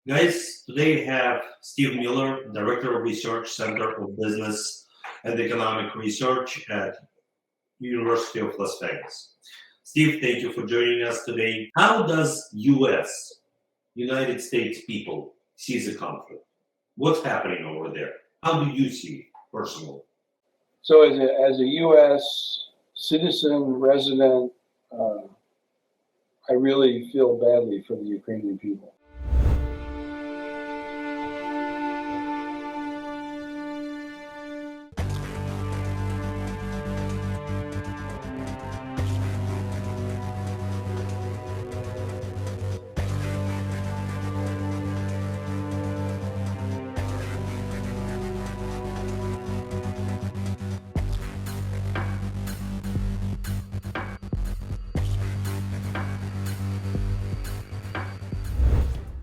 Guys, today I have Steve Miller, Director of Research, Center of Business and Economic Research at University of Las Vegas. Steve, thank you for joining us today. How does United States people, see the conflict? What's happening over there? How do you see it personally? So as a U.S. citizen, resident, I really feel badly for the Ukrainian people.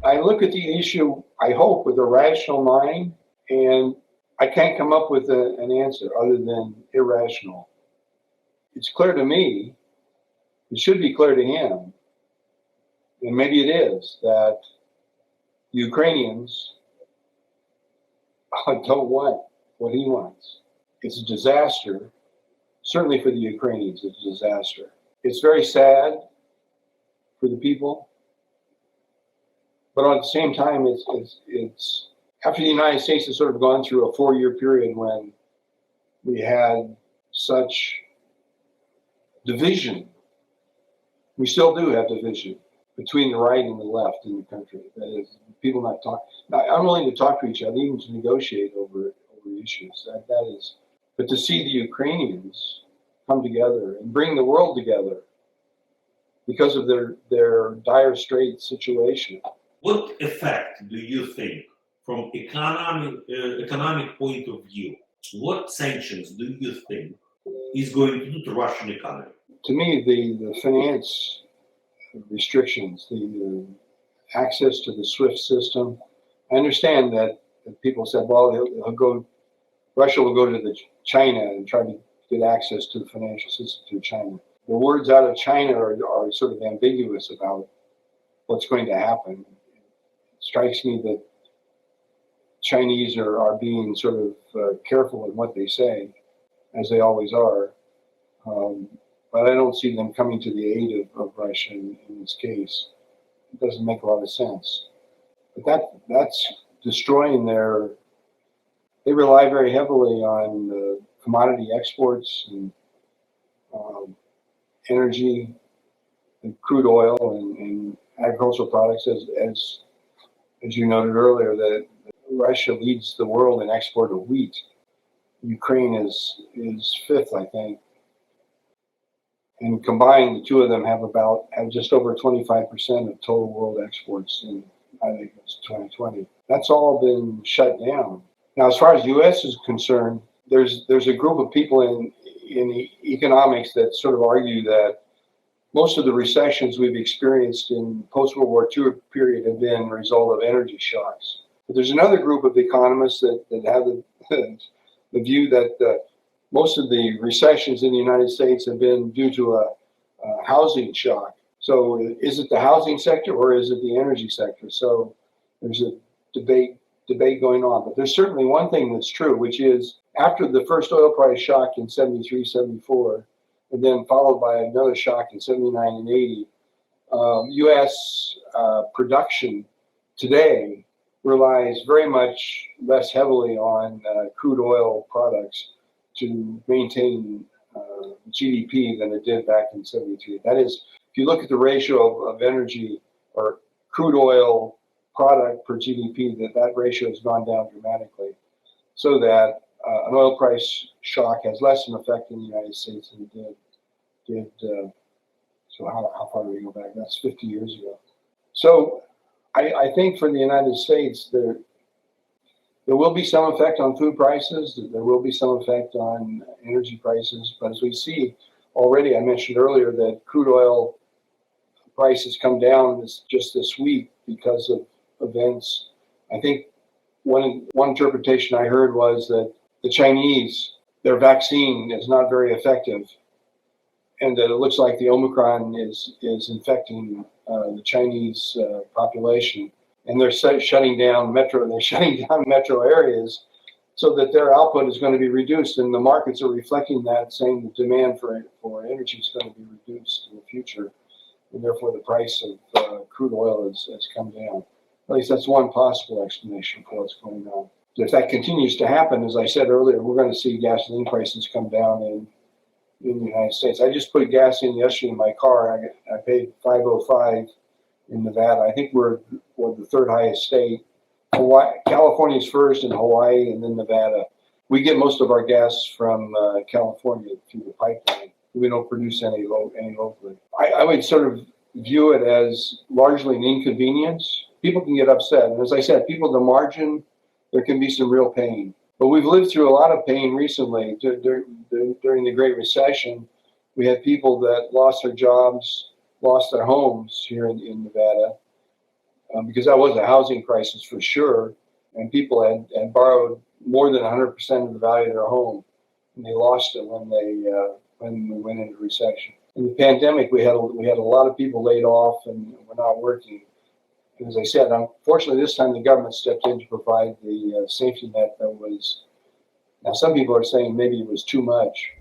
I look at the issue, I hope, with a rational mind, and I can't come up with an answer other than irrational. It's clear to me, it should be clear to him, and maybe it is, that the Ukrainians don't want what he wants. It's a disaster. Certainly for the Ukrainians, it's a disaster. It's very sad for the people. But at the same time, it's after the United States has sort of gone through a 4-year period when we had such division. We still do have division between the right and the left in the country. That is, people not talk. I'm willing to talk to each other, even to negotiate over issues. That is, but to see the Ukrainians come together and bring the world together because of their dire straits situation. What effect do you think, from economic point of view, what sanctions do you think is going to do to Russian economy? To me, the finance restrictions, the access to the SWIFT system. I understand that people said, well, Russia will go to China and try to get access to the financial system through China. The words out of China are sort of ambiguous about what's going to happen. It strikes me that Chinese are being sort of careful in what they say, as they always are. But I don't see them coming to the aid of Russia in this case. It doesn't make a lot of sense. But that's destroying they rely very heavily on commodity exports and energy and crude oil and agricultural products. As you noted earlier, that Russia leads the world in export of wheat. Ukraine is fifth, I think. And combined, the two of them have just over 25% of total world exports in, I think it's 2020. That's all been shut down. Now, as far as the U.S. is concerned, there's a group of people in economics that sort of argue that most of the recessions we've experienced in post-World War II period have been a result of energy shocks. But there's another group of economists that have the view that most of the recessions in the United States have been due to a housing shock. So is it the housing sector or is it the energy sector? So there's a debate going on. But there's certainly one thing that's true, which is after the first oil price shock in 73, 74, and then followed by another shock in 79 and 80, U.S. production today relies very much less heavily on crude oil products to maintain GDP than it did back in 73. That is, if you look at the ratio of energy or crude oil product per GDP, that ratio has gone down dramatically, so that an oil price shock has less an effect in the United States than it did. So how far do we go back? That's 50 years ago. So I think for the United States, there will be some effect on food prices. There will be some effect on energy prices. But as we see already, I mentioned earlier that crude oil prices come down just this week because of events. I think one interpretation I heard was that the Chinese, their vaccine is not very effective, and that it looks like the Omicron is infecting the Chinese population. and they're shutting down metro areas so that their output is going to be reduced, and the markets are reflecting that, saying the demand for energy is going to be reduced in the future, and therefore the price of crude oil has come down. At least that's one possible explanation for what's going on. If that continues to happen, as I said earlier, we're going to see gasoline prices come down in the United States. I just put gas in yesterday in my car. I paid $5.05 in Nevada. I think we're the third highest state. California's first, and Hawaii, and then Nevada. We get most of our gas from California through the pipeline. We don't produce any locally. I would sort of view it as largely an inconvenience. People can get upset, and as I said, people at the margin, there can be some real pain. But we've lived through a lot of pain recently. During the Great Recession, we had people that lost their jobs, lost their homes here in Nevada, because that was a housing crisis for sure, and people had borrowed more than 100% of the value of their home, and they lost it when we went into recession. In the pandemic, we had a lot of people laid off and were not working. And as I said, unfortunately, this time the government stepped in to provide the safety net that was. Now, some people are saying maybe it was too much.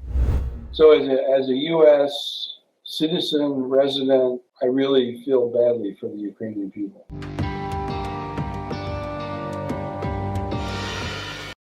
So, as a U.S. citizen, resident, I really feel badly for the Ukrainian people.